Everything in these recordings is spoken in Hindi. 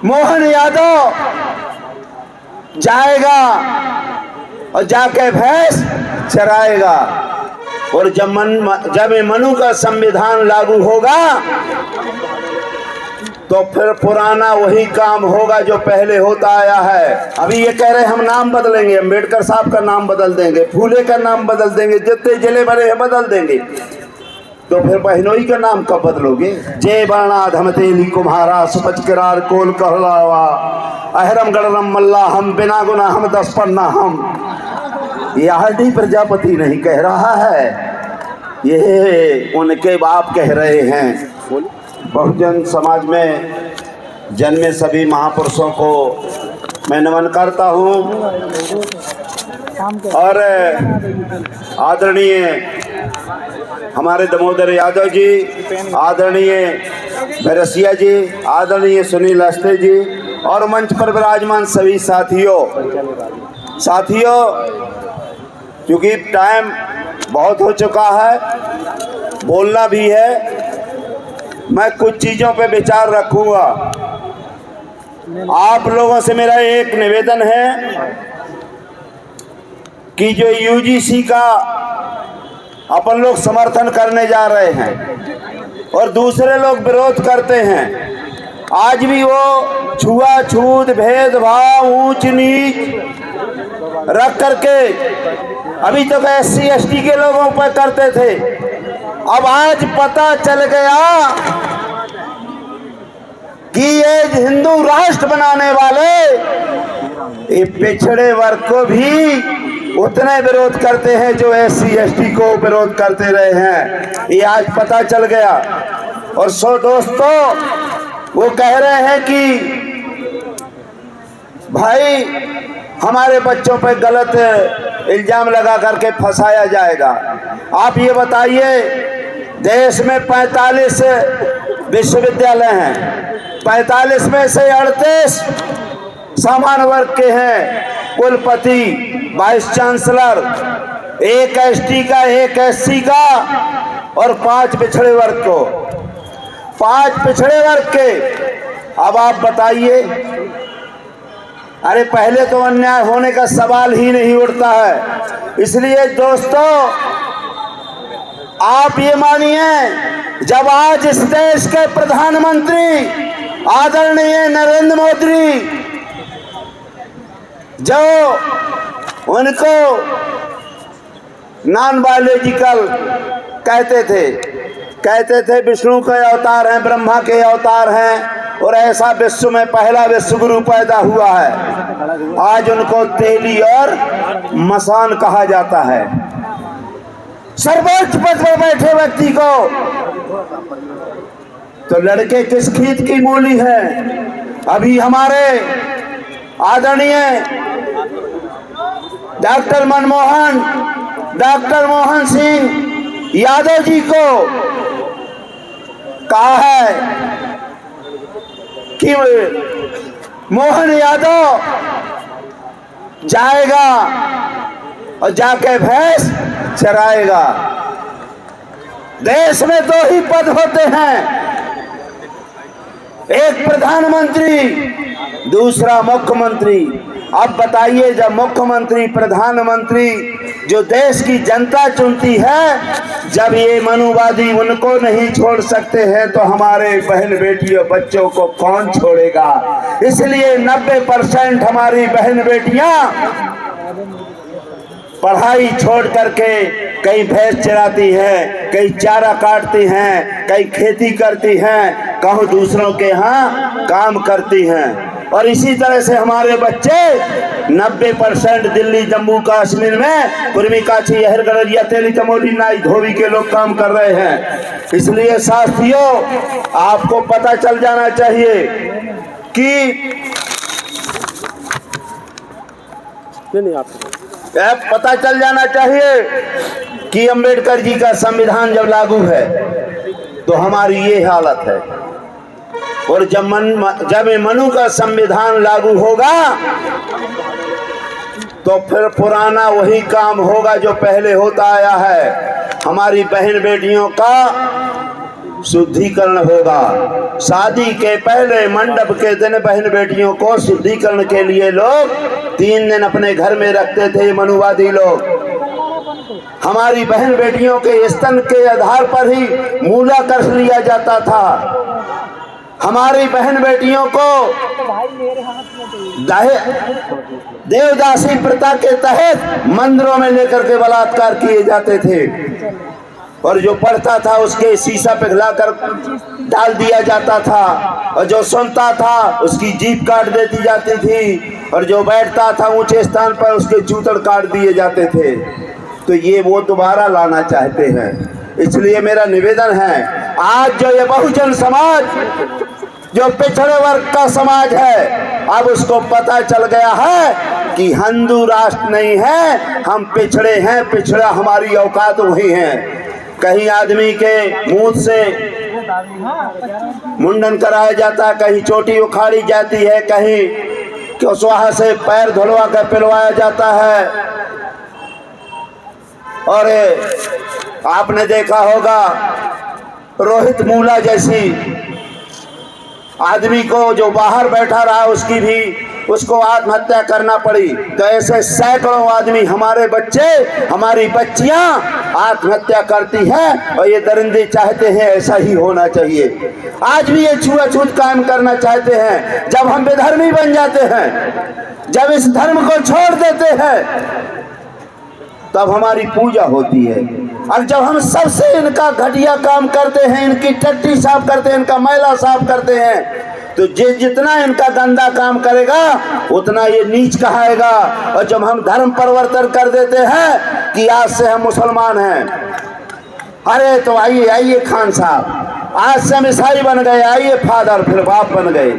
मोहन यादव जाएगा और जाके भैंस चराएगा। और जब ये मनु का संविधान लागू होगा तो फिर पुराना वही काम होगा जो पहले होता आया है। अभी ये कह रहे हम नाम बदलेंगे, अम्बेडकर साहब का नाम बदल देंगे, फूले का नाम बदल देंगे, जितने जिले बड़े हैं बदल देंगे। तो फिर बहनोई का नाम कब बदलोगे? जय वर्णा धमतेली कुम्हारा सुपच किरार कोल कहलावा अहरम गणरम मल्ला हम बिना गुना हम 10 पन्ना हम। ये आरडी प्रजापति नहीं कह रहा है, ये उनके बाप कह रहे हैं। बहुजन समाज में जन्मे सभी महापुरुषों को मैं नमन करता हूँ। और आदरणीय हमारे दामोदर यादव जी, आदरणीय भैरसिया जी, आदरणीय सुनील अस्ते जी और मंच पर विराजमान सभी साथियों, क्योंकि टाइम बहुत हो चुका है, बोलना भी है, मैं कुछ चीज़ों पे विचार रखूंगा। आप लोगों से मेरा एक निवेदन है कि जो यूजीसी का अपन लोग समर्थन करने जा रहे हैं और दूसरे लोग विरोध करते हैं, आज भी वो छुआछूत भेदभाव ऊंच नीच रख करके अभी तक SC ST के लोगों पर करते थे। अब आज पता चल गया कि ये हिंदू राष्ट्र बनाने वाले ये पिछड़े वर्ग को भी उतने विरोध करते हैं जो SC ST को विरोध करते रहे हैं, ये आज पता चल गया। और सो दोस्तों, वो कह रहे हैं कि भाई हमारे बच्चों पे गलत इल्जाम लगा करके फंसाया जाएगा। आप ये बताइए, देश में 45 विश्वविद्यालय हैं, 45 में से 38 सामान्य वर्ग के हैं कुलपति, वाइस चांसलर, 1 ST का, 1 SC का और 5 पिछड़े वर्ग को, 5 पिछड़े वर्ग के। अब आप बताइए, अरे पहले तो अन्याय होने का सवाल ही नहीं उठता है। इसलिए दोस्तों, आप ये मानिए, जब आज इस देश के प्रधानमंत्री आदरणीय नरेंद्र मोदी, जो उनको नॉन बायोलॉजिकल कहते थे विष्णु के अवतार हैं, ब्रह्मा के अवतार हैं, और ऐसा विश्व में पहला विश्व गुरु पैदा हुआ है। आज उनको तेली और मसान कहा जाता है। सर्वोच्च पद पर बैठे व्यक्ति को तो लड़के किस खेत की मूली है। अभी हमारे आदरणीय डॉक्टर मनमोहन सिंह यादव जी को कहा है कि मोहन यादव जाएगा और जाके भैंस चराएगा। देश में 2 ही पद होते हैं, एक प्रधानमंत्री, दूसरा मुख्यमंत्री। अब बताइए, जब मुख्यमंत्री प्रधानमंत्री जो देश की जनता चुनती है, जब ये मनुवादी उनको नहीं छोड़ सकते हैं तो हमारे बहन बेटियों बच्चों को कौन छोड़ेगा। इसलिए 90% हमारी बहन बेटियां पढ़ाई छोड़ करके कहीं भैंस चराती हैं, कहीं चारा काटती हैं, कहीं खेती करती हैं, कहीं दूसरों के यहाँ काम करती हैं। और इसी तरह से हमारे बच्चे 90% दिल्ली, जम्मू कश्मीर में कुर्मी, काछी, यहर, गड़रिया, तेली, चमोली, नाई, धोबी के लोग काम कर रहे हैं। इसलिए साथियों, आपको पता चल जाना चाहिए कि पता चल जाना चाहिए कि अम्बेडकर जी का संविधान जब लागू है तो हमारी ये हालत है। और जब मनु का संविधान लागू होगा तो फिर पुराना वही काम होगा जो पहले होता आया है। हमारी बहन बेटियों का शुद्धिकरण होगा। शादी के पहले मंडप के दिन बहन बेटियों को शुद्धिकरण के लिए लोग 3 दिन अपने घर में रखते थे। मनुवादी लोग हमारी बहन बेटियों के स्तन के आधार पर ही मूलाकर्ष लिया जाता था। हमारी बहन बेटियों को देवदासी प्रथा के तहत मंदिरों में लेकर के बलात्कार किए जाते थे और जो पढ़ता था उसके शीशा पिघलाकर डाल दिया जाता था और जो सुनता था उसकी जीभ काट देती जाती थी और जो बैठता था ऊंचे स्थान पर उसके जूतड़ काट दिए जाते थे। तो ये वो दोबारा लाना चाहते हैं। इसलिए मेरा निवेदन है, आज जो ये बहुजन समाज जो पिछड़े वर्ग का समाज है, अब उसको पता चल गया है कि हिंदू राष्ट्र नहीं है, हम पिछड़े हैं। पिछड़ा हमारी औकात वही है। कहीं आदमी के मुंह से मुंडन कराया जाता है, कहीं चोटी उखाड़ी जाती है, कहीं कुशवाहा से पैर धुलवा कर पिलवाया जाता है। और आपने देखा होगा रोहित मूला जैसी आदमी को जो बाहर बैठा रहा उसको आत्महत्या करना पड़ी। तो ऐसे सैकड़ों आदमी, हमारे बच्चे, हमारी बच्चियां आत्महत्या करती हैं और ये दरिंदे चाहते हैं ऐसा ही होना चाहिए। आज भी ये छुआछूत कायम करना चाहते हैं। जब हम बेधर्मी बन जाते हैं, जब इस धर्म को छोड़ देते हैं, तब हमारी पूजा होती है। और जब हम सबसे इनका घटिया काम करते हैं, इनकी टट्टी साफ करते हैं, इनका मैला साफ करते हैं, तो जितना इनका गंदा काम करेगा उतना ये नीच कहाएगा। और जब हम धर्म परिवर्तन कर देते हैं कि आज से हम मुसलमान हैं, अरे तो आइए आइए खान साहब, आज से हम ईसाई बन गए, आइए फादर, फिर बाप बन गए,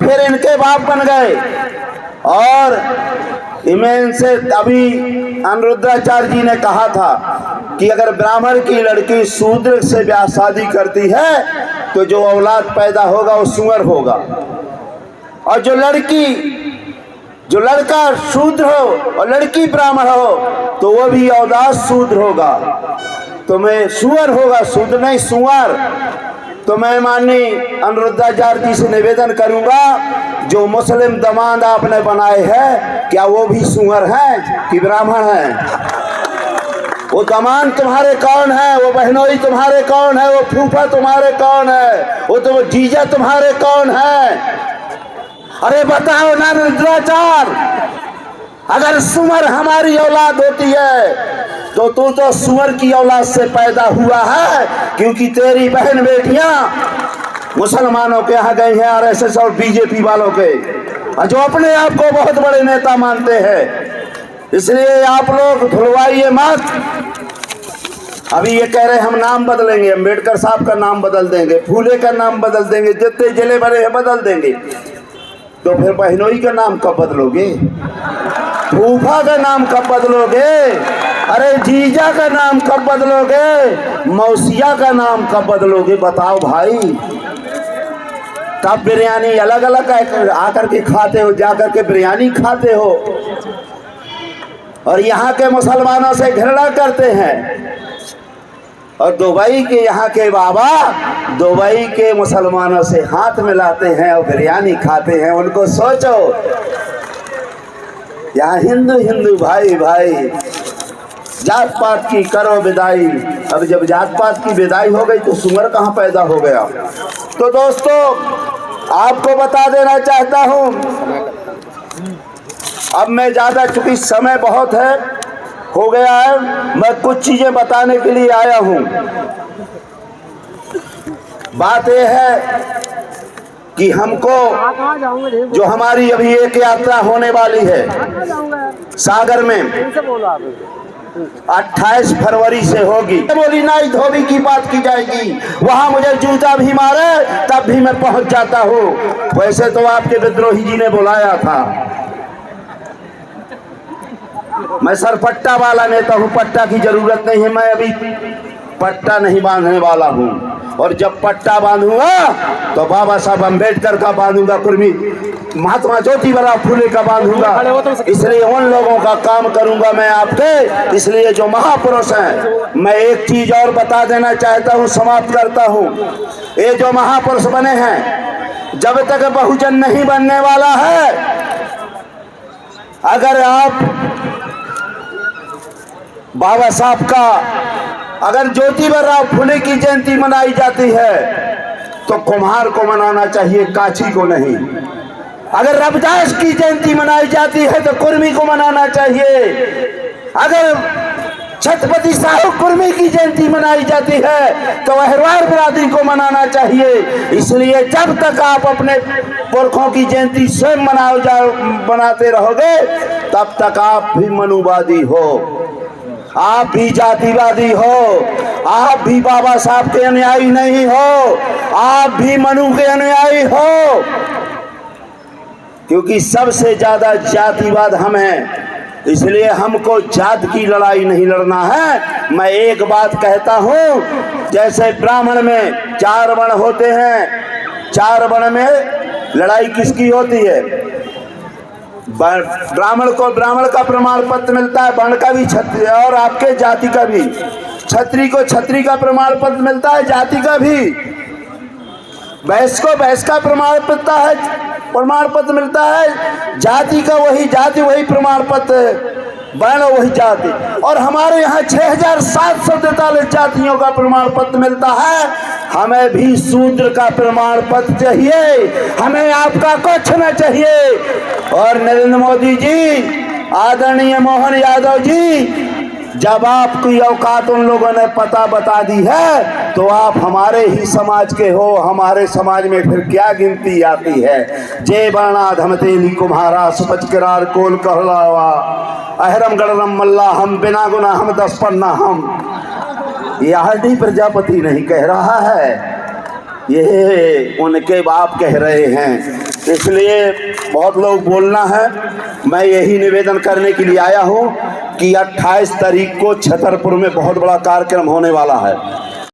फिर इनके बाप बन गए। और इनसे अभी अनिरुद्धाचार्य जी ने कहा था कि अगर ब्राह्मण की लड़की शूद्र से ब्याह शादी करती है तो जो औलाद पैदा होगा वो सुअर होगा, और जो लड़का शूद्र हो और लड़की ब्राह्मण हो तो वो भी औलाद शूद्र होगा। तो मैं सुअर होगा, शूद्र नहीं सुअर। तो मैं माननीय अनिरुद्धाचार्य जी से निवेदन करूंगा, जो मुस्लिम दामाद आपने बनाए हैं, क्या वो भी सुअर हैं कि ब्राह्मण हैं? वो दामाद तुम्हारे कौन है? वो बहनोई तुम्हारे कौन है? वो फूफा तुम्हारे कौन है? वो तो जीजा तुम्हारे कौन है? अरे बताओ ना अनिरुद्धाचार्य, अगर सुअर हमारी औलाद होती है तो तू तो सुअर की औलाद से पैदा हुआ है, क्योंकि तेरी बहन बेटियां मुसलमानों के यहाँ गई हैं, आरएसएस और बीजेपी वालों के, जो अपने आप को बहुत बड़े नेता मानते हैं। इसलिए आप लोग धुलवाइए मत। अभी ये कह रहे हम नाम बदलेंगे, अम्बेडकर साहब का नाम बदल देंगे, फूले का नाम बदल देंगे, जितने जिले बड़े हैं बदल देंगे। तो फिर बहनोई का नाम कब बदलोगे? फूफा का नाम कब बदलोगे? अरे जीजा का नाम कब बदलोगे? मौसिया का नाम कब बदलोगे? बताओ भाई। तब बिरयानी अलग अलग आकर के खाते हो, जाकर के बिरयानी खाते हो और यहाँ के मुसलमानों से घृणा करते हैं। और दुबई के यहाँ के बाबा दुबई के मुसलमानों से हाथ मिलाते हैं और बिरयानी खाते हैं। उनको सोचो, यहाँ हिंदू हिंदू भाई भाई, जात पात की करो विदाई। अब जब जात पात की विदाई हो गई तो सुअर कहाँ पैदा हो गया? तो दोस्तों, आपको बता देना चाहता हूँ, अब मैं ज़्यादा, चूंकि समय बहुत है हो गया है, मैं कुछ चीज़ें बताने के लिए आया हूँ। बात यह है कि हमको जो हमारी अभी एक यात्रा होने वाली है सागर में, 28 फरवरी से होगी। बोली नाई धोबी की बात की जाएगी, वहां मुझे जूता भी मारे तब भी मैं पहुंच जाता हूं। वैसे तो आपके विद्रोही जी ने बुलाया था। मैं सरपट्टा वाला नेता हूं, पट्टा की जरूरत नहीं है। मैं अभी पट्टा नहीं बांधने वाला हूँ, और जब पट्टा बांधूंगा तो बाबा साहब अम्बेडकर का बांधूंगा, कुर्मी महात्मा ज्योतिबा फुले का बांधूंगा। इसलिए उन लोगों का काम करूंगा मैं आपके। इसलिए जो महापुरुष हैं, मैं एक चीज और बता देना चाहता हूँ, समाप्त करता हूँ। ये जो महापुरुष बने हैं, जब तक बहुजन नहीं बनने वाला है, अगर आप बाबा साहब का, अगर ज्योतिबा फुले की जयंती मनाई जाती है तो कुम्हार को मनाना चाहिए, काची को नहीं। अगर रविदास की जयंती मनाई जाती है तो कुर्मी को मनाना चाहिए। अगर छत्रपति साहू कुर्मी की जयंती मनाई जाती है तो अहिरवार बिरादरी को मनाना चाहिए। इसलिए जब तक आप अपने पुरखों की जयंती स्वयं बनाते रहोगे, तब तक आप भी मनुवादी हो, आप भी जातिवादी हो, आप भी बाबा साहब के अनुयायी नहीं हो, आप भी मनु के अनुयायी हो, क्योंकि सबसे ज्यादा जातिवाद हम हैं। इसलिए हमको जात की लड़ाई नहीं लड़ना है। मैं एक बात कहता हूं, जैसे ब्राह्मण में 4 वर्ण होते हैं, 4 वर्ण में लड़ाई किसकी होती है? ब्राह्मण को ब्राह्मण का प्रमाण पत्र मिलता है, वर्ण का भी, क्षत्रिय और आपके जाति का भी। क्षत्रिय को क्षत्रिय का प्रमाण पत्र मिलता है, जाति का भी। वैश्य को वैश्य का प्रमाण पत्र मिलता है, जाति का वही जाति, वही प्रमाण पत्र, वर्ण वही जाति। और हमारे यहाँ 6743 जातियों का प्रमाण पत्र मिलता है। हमें भी शूद्र का प्रमाण पत्र चाहिए, हमें आपका कुछ न चाहिए। और नरेंद्र मोदी जी, आदरणीय मोहन यादव जी, जब आपकी औकात उन लोगों ने पता बता दी है तो आप हमारे ही समाज के हो। हमारे समाज में फिर क्या गिनती आती है? जय वर्णाधम तेली कुम्हारा सुपच किरार कोल कहलावा, अहरम गणरम मल्ला हम, बिना गुना हम 10 पन्ना हम। ये आरडी प्रजापति नहीं कह रहा है, ये उनके बाप कह रहे हैं। इसलिए बहुत लोग बोलना है, मैं यही निवेदन करने के लिए आया हूँ कि 28 तारीख को छतरपुर में बहुत बड़ा कार्यक्रम होने वाला है।